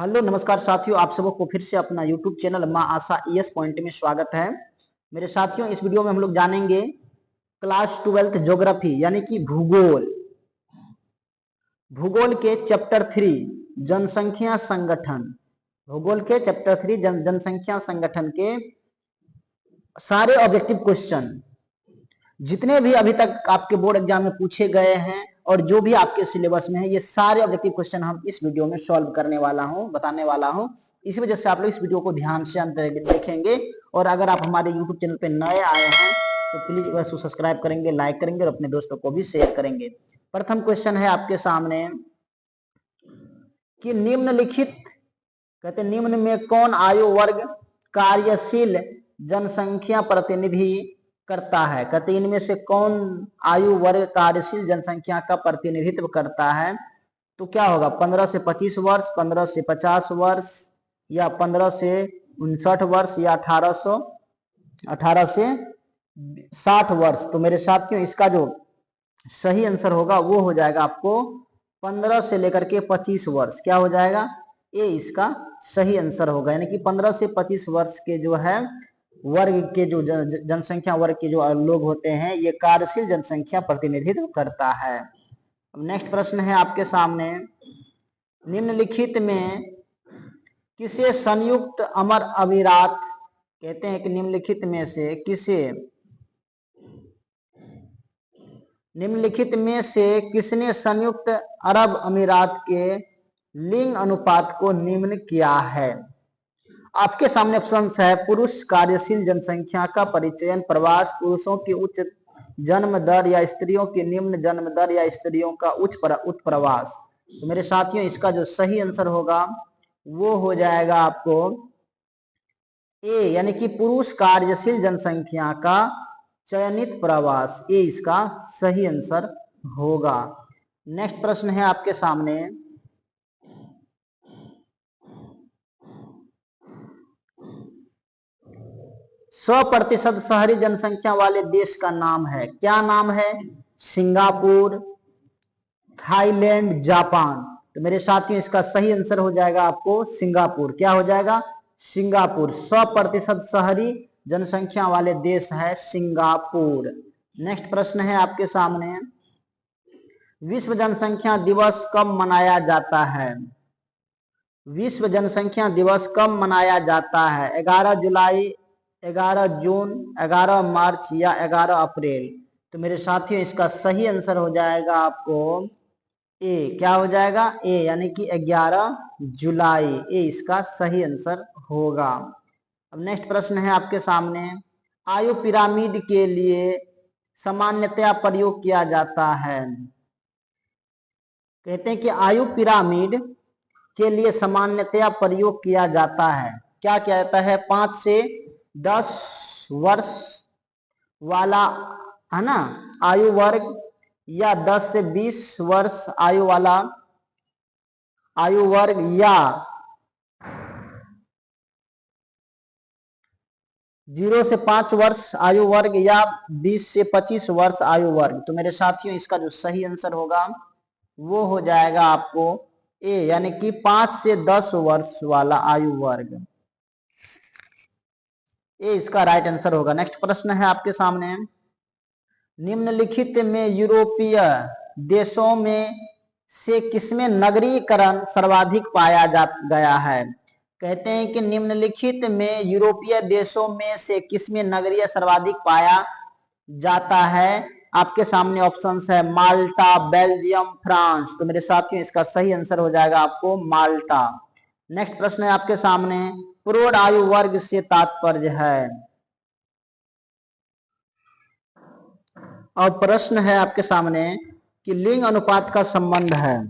Hello नमस्कार साथियों, आप सबों को फिर से अपना यूट्यूब चैनल माँ आशा ईएस पॉइंट में स्वागत है। मेरे साथियों, इस वीडियो में हम लोग जानेंगे क्लास 12th ज्योग्राफी यानी कि भूगोल के चैप्टर 3 जनसंख्या संगठन। भूगोल के चैप्टर 3 जनसंख्या संगठन के सारे ऑब्जेक्टिव क्वेश्चन जितने भी अभी तक आपके बोर्ड एग्जाम में पूछे गए हैं और जो भी आपके सिलेबस में है, ये सारे ऑब्जेक्टिव क्वेश्चन हम इस वीडियो में सॉल्व करने वाला हूं, बताने वाला हूं। इसी वजह से आप लोग इस वीडियो को ध्यान से अंत तक देखेंगे। और अगर आप हमारे यूट्यूब चैनल पे नए आए हैं तो प्लीज एक बार सब्सक्राइब करेंगे, लाइक करेंगे और अपने दोस्तों को भी शेयर करेंगे। प्रथम क्वेश्चन है आपके सामने कि निम्नलिखित कहते निम्न में कौन आयु वर्ग कार्यशील जनसंख्या प्रतिनिधि करता है। कहते इनमें से कौन आयु वर्ग कार्यशील जनसंख्या का प्रतिनिधित्व करता है। तो क्या होगा, 15 से 25 वर्ष, 15 से 50 वर्ष, या 15 से 59 वर्ष, या 18 से 60 वर्ष। तो मेरे साथियों, इसका जो सही आंसर होगा वो हो जाएगा आपको 15 से लेकर के 25 वर्ष। क्या हो जाएगा, ये इसका सही आंसर होगा। यानी कि 15 से 25 वर्ष के जो है वर्ग के जो जनसंख्या वर्ग के जो लोग होते हैं, ये कार्यशील जनसंख्या प्रतिनिधित्व करता है। अब नेक्स्ट प्रश्न है आपके सामने, निम्नलिखित में किसे संयुक्त अमर अमीरात कहते हैं। कि निम्नलिखित में से किसने संयुक्त अरब अमीरात के लिंग अनुपात को निम्न किया है। आपके सामने ऑप्शन है, पुरुष कार्यशील जनसंख्या का परिचयन, प्रवास, पुरुषों की उच्च जन्म दर या स्त्रियों की निम्न जन्म दर या स्त्रियों का उच्च प्रवास। तो मेरे साथियों, इसका जो सही आंसर होगा वो हो जाएगा आपको ए, यानी कि पुरुष कार्यशील जनसंख्या का चयनित प्रवास। ये इसका सही आंसर होगा। नेक्स्ट प्रश्न है आपके सामने, 100% शहरी जनसंख्या वाले देश का नाम है। क्या नाम है, सिंगापुर, थाईलैंड, जापान। तो मेरे साथियों, इसका सही आंसर हो जाएगा आपको सिंगापुर। क्या हो जाएगा, सिंगापुर। 100% शहरी जनसंख्या वाले देश है सिंगापुर। नेक्स्ट प्रश्न है आपके सामने, विश्व जनसंख्या दिवस कब मनाया जाता है। विश्व जनसंख्या दिवस कब मनाया जाता है। 11 जुलाई, 11 जून, 11 मार्च, या 11 अप्रैल। तो मेरे साथियों, इसका सही आंसर हो जाएगा आपको ए। क्या हो जाएगा, ए, यानी कि 11 जुलाई। ए इसका सही आंसर होगा। अब नेक्स्ट प्रश्न है आपके सामने, आयु पिरामिड के लिए सामान्यतया प्रयोग किया जाता है। कहते हैं कि आयु पिरामिड के लिए सामान्यतया प्रयोग किया जाता है। क्या किया जाता है, 5 से 10 वर्ष वाला है ना आयु वर्ग, या 10 से 20 वर्ष आयु वाला आयु वर्ग, या 0 से 5 वर्ष आयु वर्ग, या 20 से 25 वर्ष आयु वर्ग। तो मेरे साथियों, इसका जो सही आंसर होगा वो हो जाएगा आपको ए, यानी कि 5 से 10 वर्ष वाला आयु वर्ग। ये इसका राइट आंसर होगा। नेक्स्ट प्रश्न है आपके सामने, निम्नलिखित में यूरोपीय देशों में से किसमें नगरीकरण सर्वाधिक पाया गया है। कहते हैं कि निम्नलिखित में यूरोपीय देशों में से किसमें नगरीय सर्वाधिक पाया जाता है। आपके सामने ऑप्शंस है, माल्टा, बेल्जियम, फ्रांस। तो मेरे साथियों, इसका सही आंसर हो जाएगा आपको माल्टा। नेक्स्ट प्रश्न है आपके सामने, प्रौढ़ आयु वर्ग से तात्पर्य है। और प्रश्न है आपके सामने कि लिंग अनुपात का संबंध है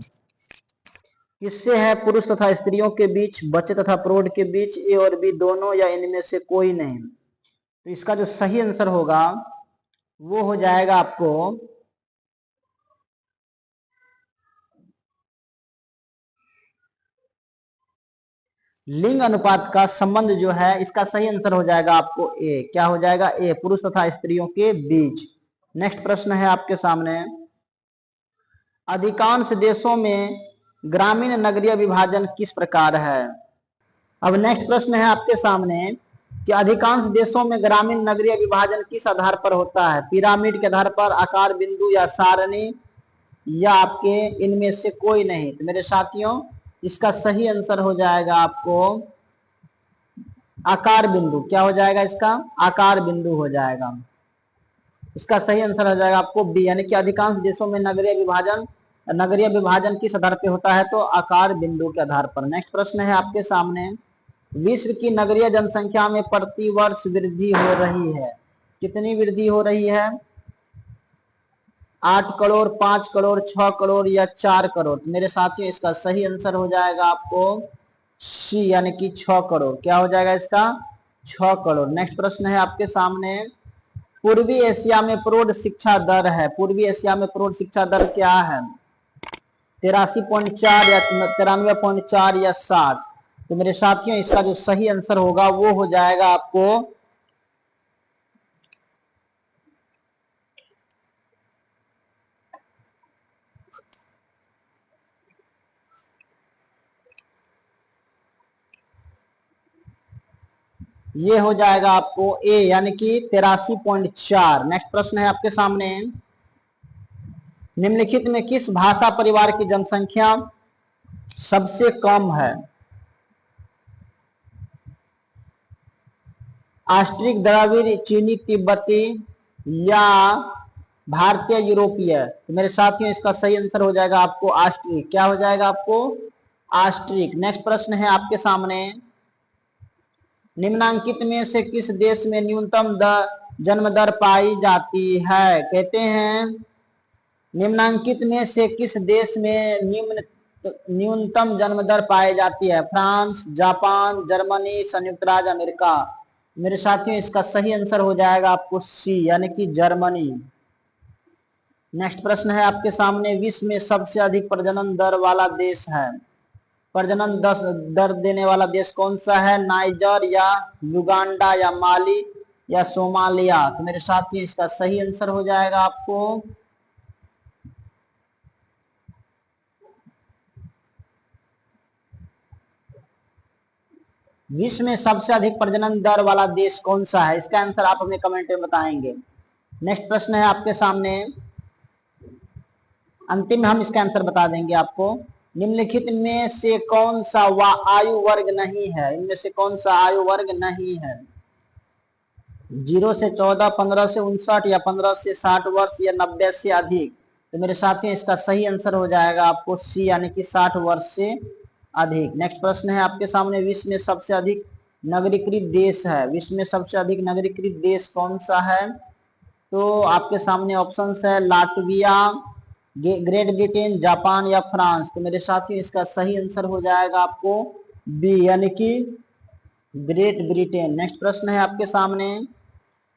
किससे है, पुरुष तथा स्त्रियों के बीच, बच्चे तथा प्रौढ़ के बीच, ए और बी दोनों, या इनमें से कोई नहीं। तो इसका जो सही आंसर होगा वो हो जाएगा आपको लिंग अनुपात का संबंध जो है, इसका सही आंसर हो जाएगा आपको ए। क्या हो जाएगा, ए, पुरुष तथा स्त्रियों के बीच। नेक्स्ट प्रश्न है आपके सामने, अधिकांश देशों में ग्रामीण नगरीय विभाजन किस प्रकार है। अब नेक्स्ट प्रश्न है आपके सामने कि अधिकांश देशों में ग्रामीण नगरीय विभाजन किस आधार पर होता है, पिरामिड के आधार पर, आकार बिंदु या सारणी, या आपके इनमें से कोई नहीं। तो मेरे साथियों इसका सही आंसर हो जाएगा आपको आकार बिंदु। क्या हो जाएगा इसका, आकार बिंदु हो जाएगा। इसका सही आंसर हो जाएगा आपको बी, यानी कि अधिकांश देशों में नगरीय विभाजन किस आधार पे होता है, तो आकार बिंदु के आधार पर। नेक्स्ट प्रश्न है आपके सामने, विश्व की नगरीय जनसंख्या में प्रति वर्ष वृद्धि हो रही है। कितनी वृद्धि हो रही है, 8 करोड़, 5 करोड़, 6 करोड़ या 4 करोड़। तो मेरे साथियों इसका सही आंसर हो जाएगा आपको सी, यानी कि 6 करोड़। क्या हो जाएगा इसका, 6 करोड़। नेक्स्ट प्रश्न है आपके सामने, पूर्वी एशिया में प्रौढ़ शिक्षा दर है, पूर्वी एशिया में प्रौढ़ शिक्षा दर क्या है, 83.4 या 93.4 या 60। तो मेरे साथियों इसका जो सही आंसर होगा वो हो जाएगा आपको ये हो जाएगा आपको ए, यानी कि 83.4। नेक्स्ट प्रश्न है आपके सामने, निम्नलिखित में किस भाषा परिवार की जनसंख्या सबसे कम है, ऑस्ट्रिक, द्रविड़, चीनी, तिब्बती या भारतीय यूरोपीय। तो मेरे साथियों इसका सही आंसर हो जाएगा आपको ऑस्ट्रिक। क्या हो जाएगा आपको, ऑस्ट्रिक। नेक्स्ट प्रश्न है आपके सामने, निम्नांकित में से किस देश में न्यूनतम जन्म दर पाई जाती है। कहते हैं निम्नांकित में से किस देश में न्यूनतम जन्म दर पाई जाती है, फ्रांस, जापान, जर्मनी, संयुक्त राज्य अमेरिका। मेरे साथियों इसका सही आंसर हो जाएगा आपको सी, यानी कि जर्मनी। नेक्स्ट प्रश्न है आपके सामने, विश्व में सबसे अधिक प्रजनन दर वाला देश है, प्रजनन दर देने वाला देश कौन सा है, नाइजर या युगांडा या माली या सोमालिया। तो मेरे साथियों इसका सही आंसर हो जाएगा आपको विश्व में सबसे अधिक प्रजनन दर वाला देश कौन सा है, इसका आंसर आप हमें कमेंट में बताएंगे। नेक्स्ट प्रश्न है आपके सामने, अंतिम में हम इसका आंसर बता देंगे आपको, निम्नलिखित में से कौन सा आयु वर्ग नहीं है, इनमें से कौन सा आयु वर्ग नहीं है, 0 से 14, 15 से 59 या 15 से 60 वर्ष या 90 से अधिक। तो मेरे साथियों इसका सही आंसर हो जाएगा आपको सी, यानी कि 60 वर्ष से अधिक। नेक्स्ट प्रश्न है आपके सामने, विश्व में सबसे अधिक नगरीकृत देश है, विश्व में सबसे अधिक नगरीकृत देश कौन सा है, तो आपके सामने ऑप्शंस है लाटविया, ग्रेट ब्रिटेन, जापान या फ्रांस। तो मेरे साथियों इसका सही आंसर हो जाएगा आपको बी, यानी कि ग्रेट ब्रिटेन। नेक्स्ट प्रश्न है आपके सामने,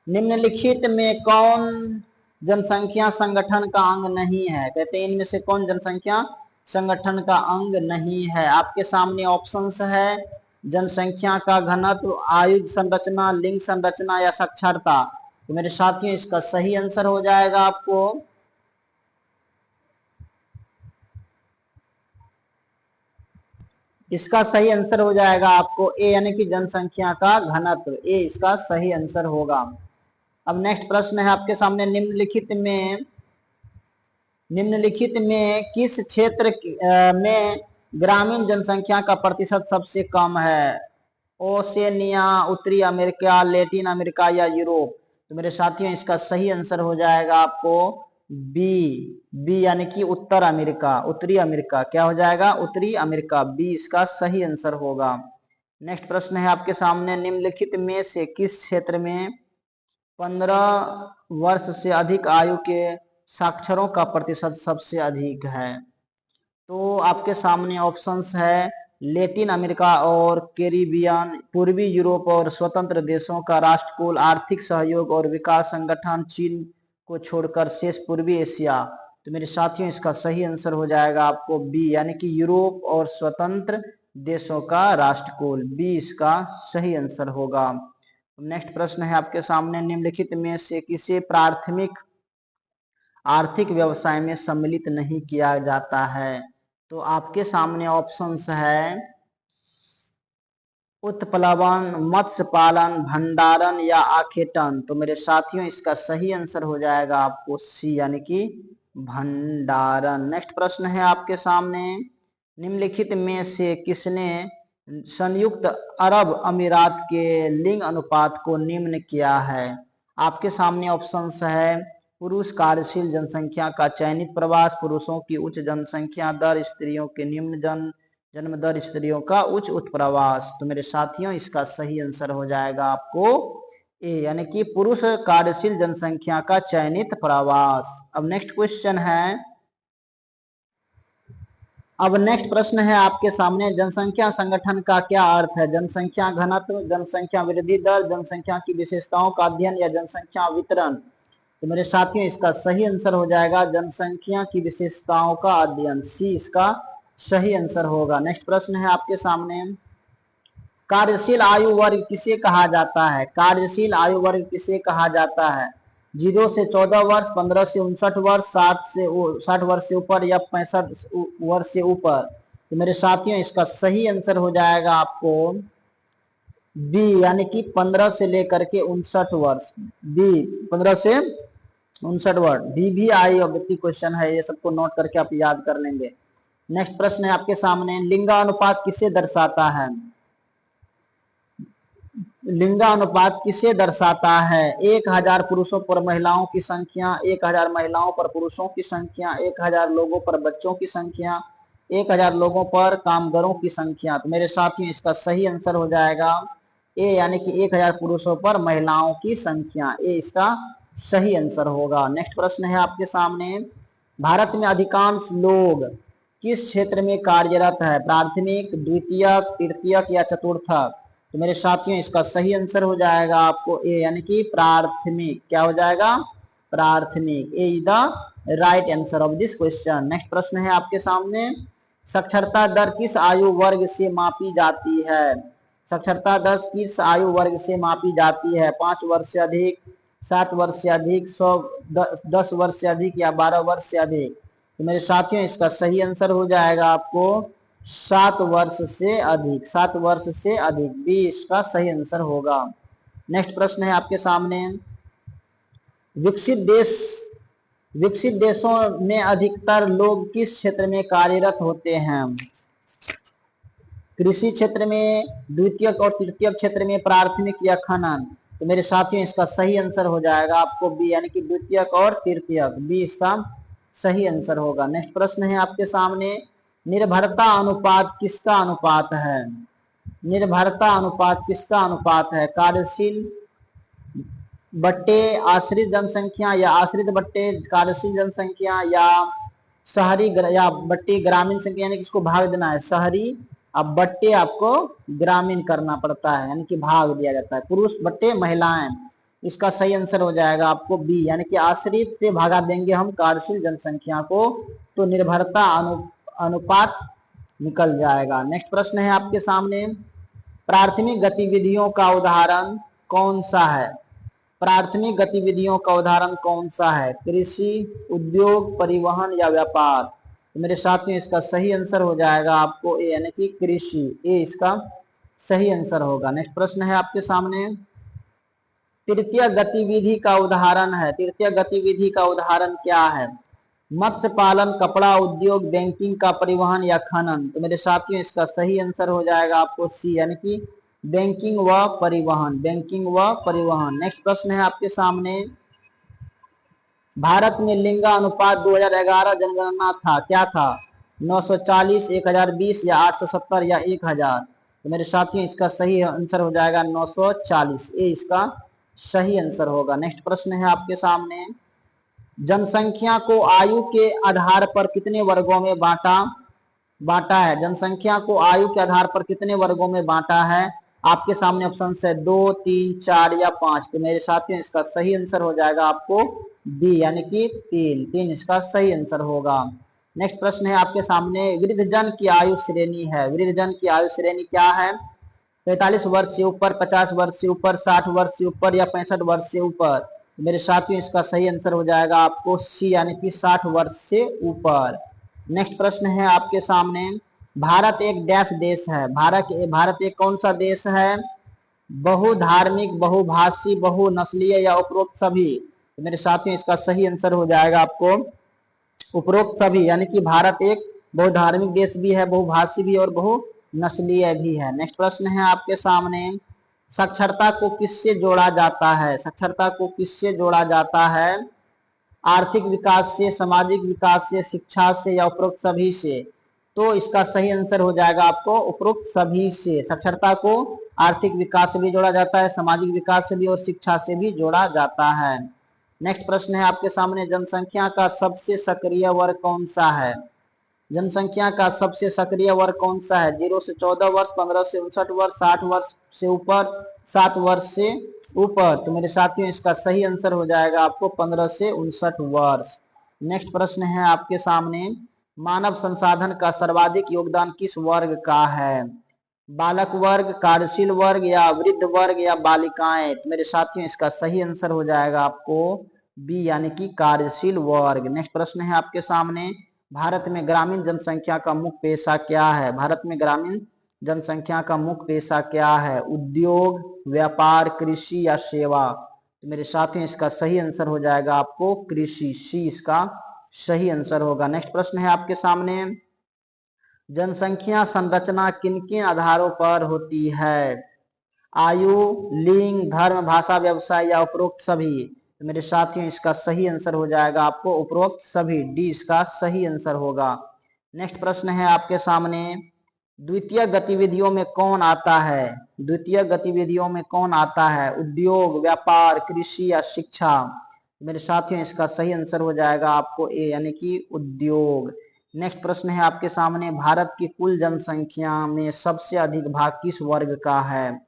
निम्नलिखित में कौन जनसंख्या संगठन का अंग नहीं है, कहते हैं इनमें से कौन जनसंख्या संगठन का अंग नहीं है। आपके सामने ऑप्शंस है जनसंख्या का घनत्व, आयु संरचना, लिंग संरचना या साक्षरता। तो मेरे साथियों इसका सही आंसर हो जाएगा आपको इसका सही आंसर हो जाएगा आपको ए, यानी कि जनसंख्या का घनत्व, ए इसका सही आंसर होगा। अब नेक्स्ट प्रश्न है आपके सामने, निम्नलिखित में किस क्षेत्र में ग्रामीण जनसंख्या का प्रतिशत सबसे कम है, ओसेनिया, उत्तरी अमेरिका, लैटिन अमेरिका या यूरोप। तो मेरे साथियों इसका सही आंसर हो जाएगा आपको बी, यानी कि उत्तर अमेरिका, उत्तरी अमेरिका। क्या हो जाएगा, उत्तरी अमेरिका, बी इसका सही आंसर होगा। नेक्स्ट प्रश्न है आपके सामने, निम्नलिखित में से किस क्षेत्र में 15 वर्ष से अधिक आयु के साक्षरों का प्रतिशत सबसे अधिक है। तो आपके सामने ऑप्शंस है लैटिन अमेरिका और कैरिबियन, पूर्वी यूरोप और स्वतंत्र देशों का राष्ट्रकुल, आर्थिक सहयोग और विकास संगठन, चीन को छोड़कर शेष पूर्वी एशिया। तो मेरे साथियों इसका सही आंसर हो जाएगा आपको बी, यानी कि यूरोप और स्वतंत्र देशों का राष्ट्रकुल, बी इसका सही आंसर होगा। नेक्स्ट प्रश्न है आपके सामने, निम्नलिखित में से किसे प्राथमिक आर्थिक व्यवसाय में सम्मिलित नहीं किया जाता है, तो आपके सामने ऑप्शंस है उत्प्लवन, मत्स्य पालन, भंडारण या आखेटन। तो मेरे साथियों इसका सही आंसर हो जाएगा आपको सी यानी कि भंडारण। नेक्स्ट प्रश्न है आपके सामने, निम्नलिखित में से किसने संयुक्त अरब अमीरात के लिंग अनुपात को निम्न किया है। आपके सामने ऑप्शंस है पुरुष कार्यशील जनसंख्या का चयनित प्रवास, पुरुषों की उच्च जनसंख्या दर, स्त्रियों के निम्न जन्म दर, स्त्रियों का उच्च उत्प्रवास। तो मेरे साथियों इसका सही आंसर हो जाएगा आपको ए यानी कि पुरुष कार्यशील जनसंख्या का चयनित प्रवास। अब नेक्स्ट क्वेश्चन है, अब नेक्स्ट प्रश्न है आपके सामने, जनसंख्या संगठन का क्या अर्थ है। जनसंख्या घनत्व, जनसंख्या वृद्धि दर, जनसंख्या की विशेषताओं का अध्ययन या जनसंख्या वितरण। तो मेरे साथियों इसका सही आंसर हो जाएगा जनसंख्या की विशेषताओं का अध्ययन, सी इसका सही आंसर होगा। नेक्स्ट प्रश्न है आपके सामने, कार्यशील आयु वर्ग किसे कहा जाता है। कार्यशील आयु वर्ग किसे कहा जाता है। 0 से 14 वर्ष, 15 से 59 वर्ष, 60 वर्ष से ऊपर या 65 वर्ष से ऊपर। तो मेरे साथियों इसका सही आंसर हो जाएगा आपको बी यानी कि 15 से लेकर के 59 वर्ष। बी 15 से 59 वर्ष भी आई ऑब्जेक्टिव क्वेश्चन है, ये सबको नोट करके आप याद कर लेंगे। नेक्स्ट प्रश्न है आपके सामने, लिंगानुपात किसे दर्शाता है। लिंगानुपात किसे दर्शाता है। 1000 पुरुषों पर महिलाओं की संख्या, 1000 महिलाओं पर पुरुषों की संख्या, 1000 लोगों पर बच्चों की संख्या, 1000 लोगों पर कामगारों की संख्या। तो मेरे साथियों इसका सही आंसर हो जाएगा ए यानी कि 1000 पुरुषों पर महिलाओं की संख्या, ए इसका सही आंसर होगा। नेक्स्ट प्रश्न है आपके सामने, भारत में अधिकांश लोग किस क्षेत्र में कार्यरत है। प्राथमिक, द्वितीयक, तृतीयक या चतुर्थक। तो मेरे साथियों इसका सही आंसर हो जाएगा आपको ए यानी कि प्राथमिक। क्या हो जाएगा, प्राथमिक। A is the right answer of this question. Next प्रश्न है आपके सामने, साक्षरता दर किस आयु वर्ग से मापी जाती है। साक्षरता दर किस आयु वर्ग से मापी जाती है। 5 वर्ष से अधिक, 7 वर्ष से अधिक, 10 वर्ष से अधिक या 12 वर्ष से अधिक। तो मेरे साथियों इसका सही आंसर हो जाएगा आपको 7 वर्ष से अधिक, 7 वर्ष से अधिक, बी इसका सही आंसर होगा। नेक्स्ट प्रश्न है आपके सामने, विकसित देशों में अधिकतर लोग किस क्षेत्र में कार्यरत होते हैं। कृषि क्षेत्र में, द्वितीयक और तृतीयक क्षेत्र में, प्राथमिक या खनन। तो मेरे साथियों इसका सही आंसर हो जाएगा आपको बी यानी कि द्वितीयक और तृतीयक, बी इसका सही आंसर होगा। नेक्स्ट प्रश्न है आपके सामने, निर्भरता अनुपात किसका अनुपात है। निर्भरता अनुपात किसका अनुपात है। कार्यशील बट्टे आश्रित जनसंख्या या आश्रित बट्टे कार्यशील जनसंख्या या शहरी या बट्टे ग्रामीण संख्या, यानी कि इसको भाग देना है। शहरी अब बट्टे आपको ग्रामीण करना पड़ता है, यानी कि भाग दिया जाता है। पुरुष बट्टे महिलाएं, इसका सही आंसर हो जाएगा आपको बी यानी कि आश्रित से भागा देंगे हम कार्यशील जनसंख्या को, तो निर्भरता अनुपात निकल जाएगा। नेक्स्ट प्रश्न है आपके सामने, प्राथमिक गतिविधियों का उदाहरण कौन सा है। प्राथमिक गतिविधियों का उदाहरण कौन सा है। कृषि, उद्योग, परिवहन या व्यापार। तो मेरे साथियों इसका सही आंसर हो जाएगा आपको ए यानी कि कृषि, ए इसका सही आंसर होगा। नेक्स्ट प्रश्न है आपके सामने, तृतीय गतिविधि का उदाहरण है। तृतीय गतिविधि का उदाहरण क्या है। मत्स्य पालन, कपड़ा उद्योग, बैंकिंग का परिवहन या खनन। तो मेरे साथियों इसका सही आंसर हो जाएगा आपको सी यानी कि बैंकिंग व परिवहन, बैंकिंग व परिवहन। नेक्स्ट प्रश्न है आपके सामने, भारत में लिंगानुपात 2011 जनगणना था, क्या था। 940, 1020 या 870 या 1000। तो मेरे साथियों इसका सही आंसर हो जाएगा 940, ए इसका सही आंसर होगा। नेक्स्ट प्रश्न है आपके सामने, जनसंख्या को आयु के आधार पर कितने वर्गों में बांटा है। जनसंख्या को आयु के आधार पर कितने वर्गों में बांटा है। आपके सामने ऑप्शन है 2, 3, 4 या 5। तो मेरे साथियों इसका सही आंसर हो जाएगा आपको डी यानी कि 3 इसका सही आंसर होगा। नेक्स्ट प्रश्न है आपके सामने, वृद्धजन की आयु श्रेणी है। वृद्धजन की आयु श्रेणी क्या है। 45 वर्ष से ऊपर, 50 वर्ष से ऊपर, 60 वर्ष से ऊपर या 65 वर्ष से ऊपर। मेरे साथियों इसका सही आंसर हो जाएगा आपको सी यानी कि 60 वर्ष से ऊपर। नेक्स्ट प्रश्न है आपके सामने, भारत एक डैश देश है। भारत एक कौन सा देश है? बहुधार्मिक, बहुभाषी, बहुनस्लीय या उपरोक्त सभी? तो मेरे साथियों इसका सही आंसर हो जाएगा आपको उपरोक्त सभी, यानी कि भारत एक बहुधार्मिक देश भी है, बहुभाषी भी और बहुनस्लीय भी है। नेक्स्ट प्रश्न है आपके सामने, साक्षरता को किससे जोड़ा जाता है? साक्षरता को किससे जोड़ा जाता है? आर्थिक विकास से, सामाजिक विकास से, शिक्षा से या उपरोक्त सभी से? तो इसका सही आंसर हो जाएगा आपको उपरोक्त सभी से। साक्षरता को आर्थिक विकास से भी जोड़ा जाता है, सामाजिक विकास से भी और शिक्षा से भी जोड़ा जाता है। नेक्स्ट प्रश्न है आपके सामने, जनसंख्या का सबसे सक्रिय वर्ग कौन सा है? जनसंख्या का सबसे सक्रिय वर्ग कौन सा है? 0 से 14 वर्ष, 15 से 59 वर्ष, 60 वर्ष से ऊपर, 7 वर्ष से ऊपर? तो मेरे साथियों इसका सही आंसर हो जाएगा आपको 15 से 59 वर्ष। नेक्स्ट प्रश्न है आपके सामने, मानव संसाधन का सर्वाधिक योगदान किस वर्ग का है? बालक वर्ग, कार्यशील वर्ग या वृद्ध वर्ग या बालिकाएं? तो मेरे साथियों इसका सही आंसर हो जाएगा आपको बी, यानी कि कार्यशील वर्ग। नेक्स्ट प्रश्न है आपके सामने, भारत में ग्रामीण जनसंख्या का मुख्य पेशा क्या है? भारत में ग्रामीण जनसंख्या का मुख्य पेशा क्या है? उद्योग, व्यापार, कृषि या सेवा? तो मेरे साथियों इसका सही आंसर हो जाएगा आपको कृषि, सी इसका सही आंसर होगा। नेक्स्ट प्रश्न है आपके सामने, जनसंख्या संरचना किन किन आधारों पर होती है? आयु, लिंग, धर्म, भाषा, व्यवसाय या उपरोक्त सभी? तो मेरे साथियों इसका सही आंसर हो जाएगा आपको उपरोक्त सभी, डी इसका सही आंसर होगा। नेक्स्ट प्रश्न है आपके सामने, द्वितीय गतिविधियों में कौन आता है? द्वितीय गतिविधियों में कौन आता है? उद्योग, व्यापार, कृषि या शिक्षा? मेरे साथियों इसका सही आंसर हो जाएगा आपको ए, यानी कि उद्योग। नेक्स्ट प्रश्न है आपके सामने, भारत की कुल जनसंख्या में सबसे अधिक भाग किस वर्ग का है?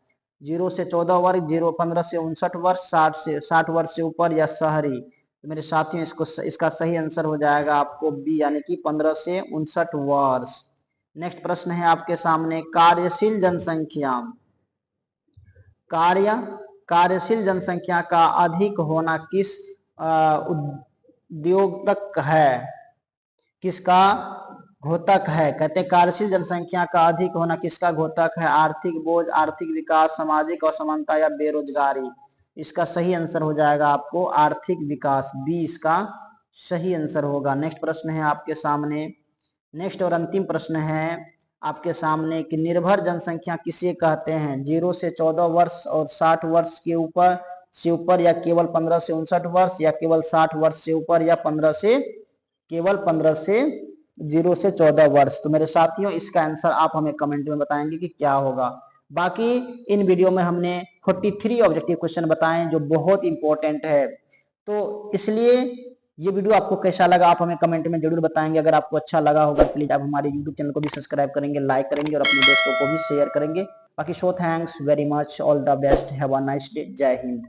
0 से 14 वर्ग, 15 से 59 वर्ष, 60 वर्ष से ऊपर या शहरी? तो मेरे साथियों इसका सही आंसर हो जाएगा आपको बी, यानी कि 15 से 59 वर्ष। नेक्स्ट प्रश्न है आपके सामने, कार्यशील जनसंख्या कार्यशील जनसंख्या का अधिक होना किस उद्योगक है? किसका घोतक है? कहते हैं कार्यशील जनसंख्या का अधिक होना किसका घोतक है? आर्थिक बोझ, आर्थिक विकास, सामाजिक असमानता या बेरोजगारी? इसका सही आंसर हो जाएगा आपको आर्थिक विकास, बी इसका सही आंसर होगा। नेक्स्ट प्रश्न है आपके सामने, नेक्स्ट और अंतिम प्रश्न है आपके सामने कि निर्भर जनसंख्या किसे कहते हैं? 0 से 14 वर्ष और 60 वर्ष के ऊपर या केवल 15 से 59 वर्ष या केवल 60 वर्ष से ऊपर या केवल 15 से 0 से 14 वर्ष? तो मेरे साथियों इसका आंसर आप हमें कमेंट में बताएंगे कि क्या होगा। बाकी इन वीडियो में हमने 43 ऑब्जेक्टिव क्वेश्चन बताए जो बहुत इंपॉर्टेंट है, तो इसलिए ये वीडियो आपको कैसा लगा आप हमें कमेंट में जरूर बताएंगे। अगर आपको अच्छा लगा होगा प्लीज आप हमारे यूट्यूब चैनल को भी सब्सक्राइब करेंगे, लाइक करेंगे और अपने दोस्तों को भी शेयर करेंगे। बाकी so thanks very much, all the best, have a nice day, जय हिंद।